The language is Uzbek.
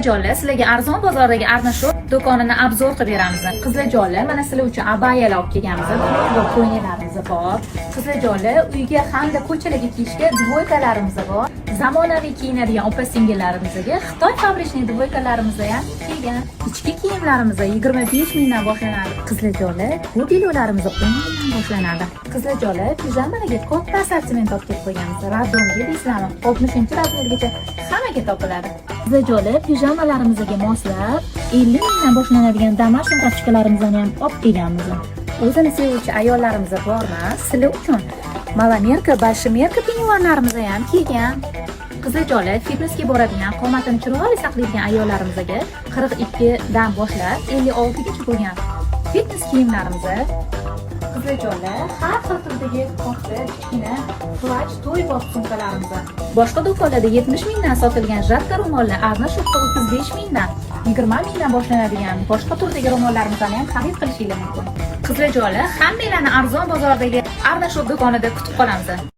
Qizlarjonlar, sizlarga arzon bozordagi Arnashop do'konini obzor qilib beramiz. Qizlarjonlar, mana sizlar uchun abayalar olib kelganmiz. Bu ko'ylaklarimiz bor. Qizlarjonlar, uyga hamda ko'chalarga kiyishga dvoykalarimiz bor. Zamonaviy kiyinadigan opa-singillarimizga Xitoy fabrichniy dvoykalarimiz ham kelgan. Ichki kiyimlarimiz 25 mingdan boshlanadi. Qizlarjonlar, bu bilolarimiz 10 mingdan boshlanadi. Qizlarjonlar, pijamalarga katta assortiment olib kelib qo'yganmiz. Razonga deysizlarmi? 60-razmergacha hammaga topiladi. Qizlarjonlar, pijamalarimizga moslab 50 mingdan boshlanadigan damashq kartochkalarimizni ham olib kelganmiz. O'zini sevuvchi ayollarimiz bormi? Sizlar uchun malamerka, balshimerka pinyorlarimiz ham kelgan. Qizlarjonlar, fitnessga boradigan, qomatini chiroyli saqlaydigan ayollarimizga 42 dan boshlab 56 gacha bo'lgan fitness kiyimlarimiz. Qizlarjonlar, har xil turdagi katta, kichkina, plaj, to'y bob sumkalarimiz. Boshqa do'konlarda 70 mingdan sotilgan jarka ro'mollar Arnashopda 35 mingdan, 20 mingdan boshlanadigan boshqa turdagi ro'mollarimizni ham xarid qilishingiz mumkin. Qizlarjonlar, hammanglarni arzon bozordagi Arnashop do'konida kutib qolamiz.